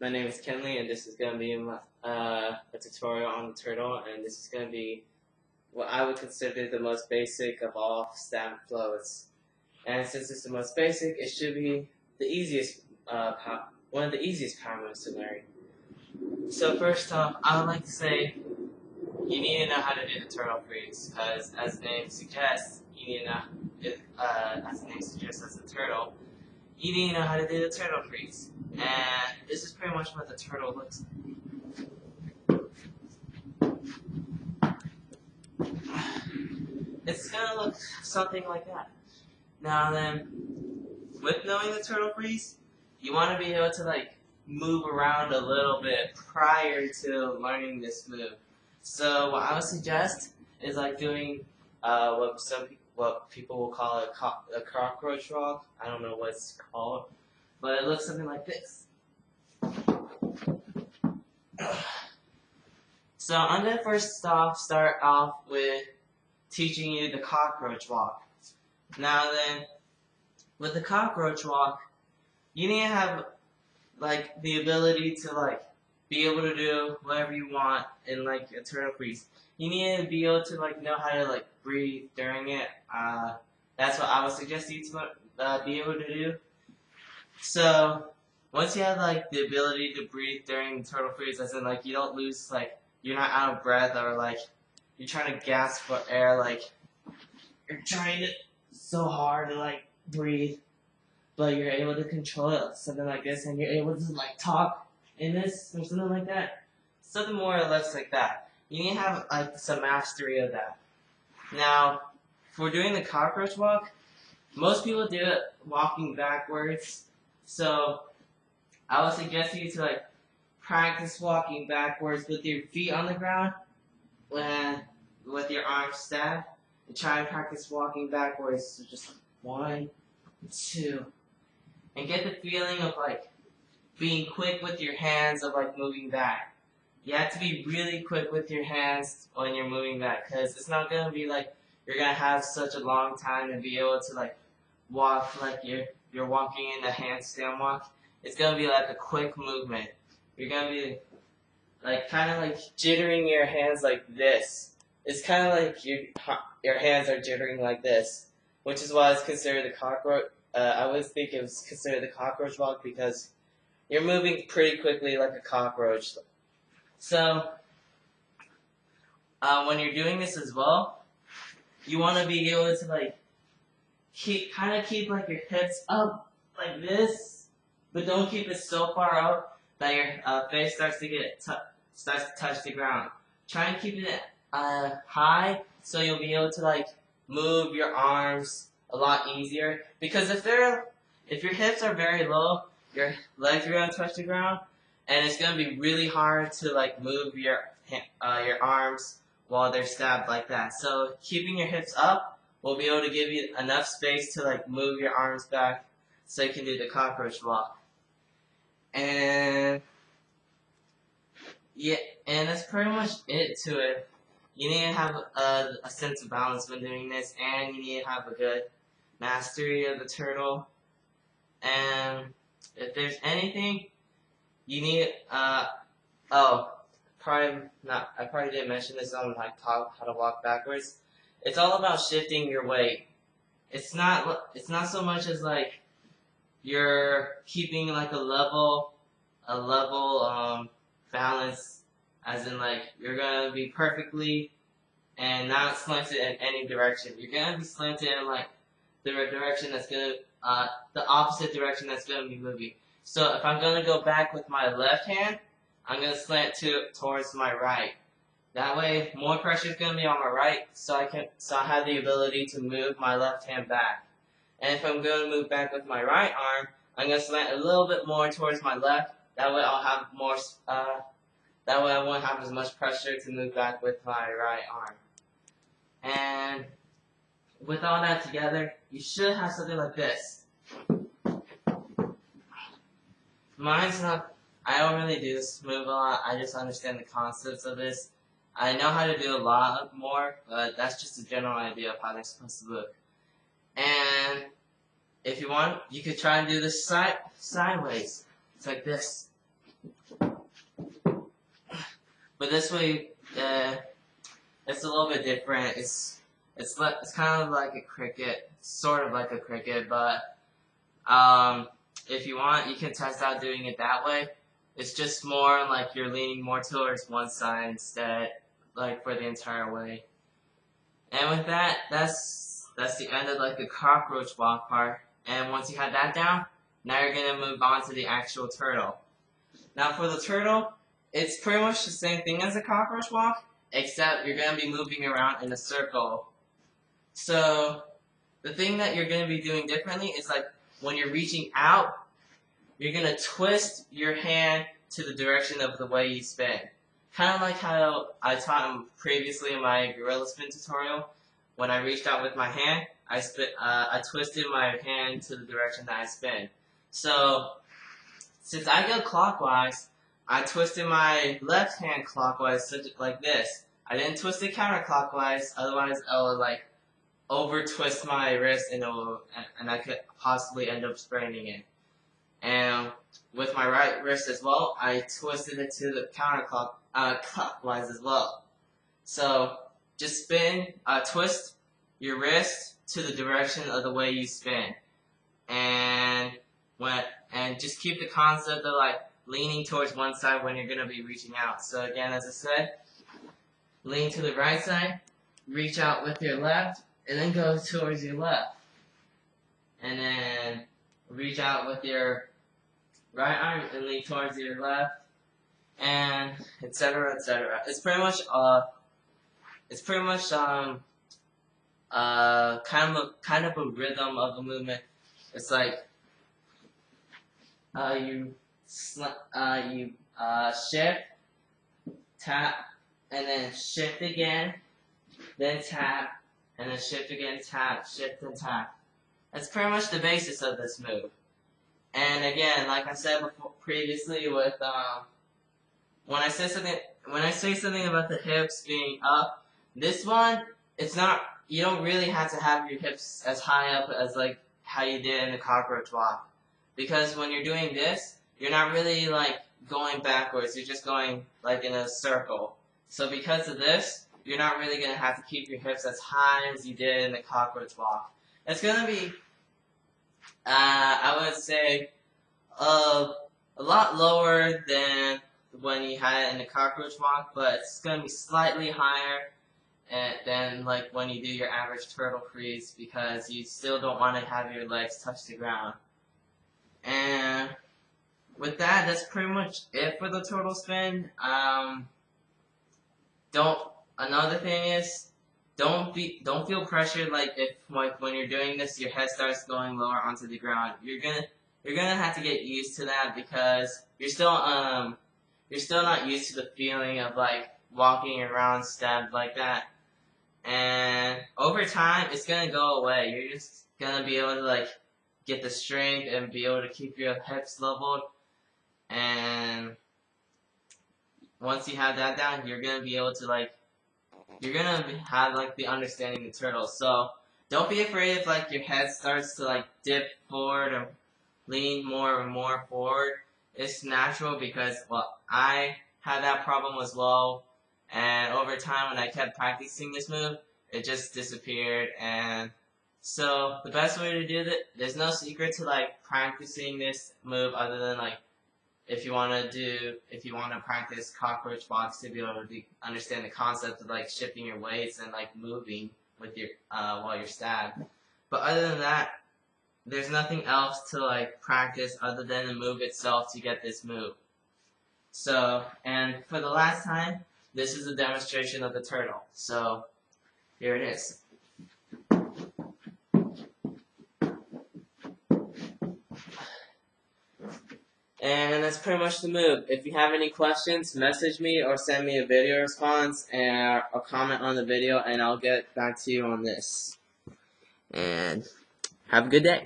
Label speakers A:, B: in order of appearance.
A: My name is Kenley, and this is going to be a tutorial on the turtle, and this is going to be what I would consider the most basic of all stamp flows. And since it's the most basic, it should be the easiest, one of the easiest power moves to learn. So first off, I would like to say you need to know how to do the turtle freeze, because as the name suggests, you need to know, as the name suggests as a turtle, you need to know how to do the turtle freeze. And this is pretty much what the turtle looks like. It's gonna look something like that. Now then, with knowing the turtle freeze, you want to be able to move around a little bit prior to learning this move. So what I would suggest is doing what people will call a cockroach walk. I don't know what it's called, but it looks something like this. So I'm going to first start off with teaching you the cockroach walk. Now then, with the cockroach walk, you need to have the ability to be able to do whatever you want in a turtle freeze. You need to be able to know how to breathe during it. That's what I would suggest you to be able to do. So once you have the ability to breathe during the turtle freeze, as in you don't lose you're not out of breath, or you're trying to gasp for air, you're trying so hard to breathe, but you're able to control it, something like this, and you're able to talk in this or something like that. Something more or less like that. You need to have some mastery of that. Now, for doing the cockroach walk, most people do it walking backwards. So I would suggest you to practice walking backwards with your feet on the ground, with your arms stacked, and try and practice walking backwards. So just 1, 2, and get the feeling of being quick with your hands, of moving back. You have to be really quick with your hands when you're moving back, because it's not going to be you're going to have such a long time to be able to walk you're walking in a handstand walk. It's going to be a quick movement. You're going to be kind of jittering your hands like this. It's kind of your hands are jittering like this, which is why it's considered the cockroach. I always think it was considered the cockroach walk, because you're moving pretty quickly like a cockroach. So when you're doing this as well, you want to be able to keep your hips up like this, but don't keep it so far up that your face starts to touch the ground. Try and keep it high, so you'll be able to move your arms a lot easier. Because if your hips are very low, your legs are going to touch the ground, and it's going to be really hard to move your arms while they're stabbed like that. So keeping your hips up will be able to give you enough space to move your arms back, so you can do the cockroach walk. And yeah, and that's pretty much it to it. You need to have a sense of balance when doing this, and you need to have a good mastery of the turtle. And if there's anything you need, I probably didn't mention this on how to walk backwards. It's all about shifting your weight. It's not so much as you're keeping a level balance, as in you're gonna be perfectly and not slanted in any direction. You're gonna be slanted in the direction that's gonna the opposite direction that's gonna be moving. So if I'm gonna go back with my left hand, I'm gonna slant towards my right. That way, more pressure is gonna be on my right, so I have the ability to move my left hand back. And if I'm gonna move back with my right arm, I'm gonna slant a little bit more towards my left. That way, I'll have more. That way, I won't have as much pressure to move back with my right arm. And with all that together, you should have something like this. Mine's not. I don't really do this move a lot. I just understand the concepts of this. I know how to do a lot more, but that's just a general idea of how they're supposed to look. And if you want, you could try and do this sideways. It's like this. But this way, it's a little bit different. It's kind of like a cricket, sort of like a cricket, but if you want, you can test out doing it that way. It's just more like you're leaning more towards one side instead, like for the entire way. And with that, that's the end of like the cockroach walk part. And once you have that down, now you're gonna move on to the actual turtle. Now for the turtle, it's pretty much the same thing as a cockroach walk, except you're gonna be moving around in a circle. So the thing that you're gonna be doing differently is like when you're reaching out, you're gonna twist your hand to the direction of the way you spin. Kind of like how I taught him previously in my gorilla spin tutorial. When I reached out with my hand, I twisted my hand to the direction that I spin. So, since I go clockwise, I twisted my left hand clockwise, like this. I didn't twist it counterclockwise, otherwise I would like over twist my wrist and I could possibly end up spraining it. And with my right wrist as well, I twisted it to the clockwise as well. So just twist your wrist to the direction of the way you spin, and just keep the concept of like leaning towards one side when you're gonna be reaching out. So again, as I said, lean to the right side, reach out with your left, and then go towards your left, and then reach out with your right arm and lean towards your left, and etc. etc. It's pretty much kind of a rhythm of the movement. It's like you shift, tap, and then shift again, then tap, and then shift again, tap, shift and tap. That's pretty much the basis of this move. And again, like I said previously, with when I say something about the hips being up, this one, it's not. You don't really have to have your hips as high up as like how you did in the cockroach walk, because when you're doing this, you're not really like going backwards. You're just going like in a circle. So because of this, you're not really gonna have to keep your hips as high as you did in the cockroach walk. It's gonna be, I would say, a lot lower than when you had it in the cockroach walk, but it's gonna be slightly higher than like when you do your average turtle freeze, because you still don't want to have your legs touch the ground. And with that, that's pretty much it for the turtle spin. Another thing is, don't feel pressured like if when you're doing this your head starts going lower onto the ground. You're gonna have to get used to that, because you're still not used to the feeling of like walking around stabbed like that. And over time, it's gonna go away. You're just gonna be able to like get the strength and be able to keep your hips leveled. And once you have that down, you're gonna be able to have like the understanding of the turtle. So don't be afraid if like your head starts to like dip forward or lean more and more forward. It's natural, because I had that problem as well. And over time, when I kept practicing this move, it just disappeared. And so the best way to do that, there's no secret to like practicing this move other than like if you want to practice cockroach walks to be able to understand the concept of like shifting your weights and like moving with your while you're stabbed. But other than that, there's nothing else to like practice other than the move itself to get this move. So, and for the last time, this is a demonstration of the turtle. So, here it is. And that's pretty much the move. If you have any questions, message me or send me a video response or comment on the video, and I'll get back to you on this. And have a good day.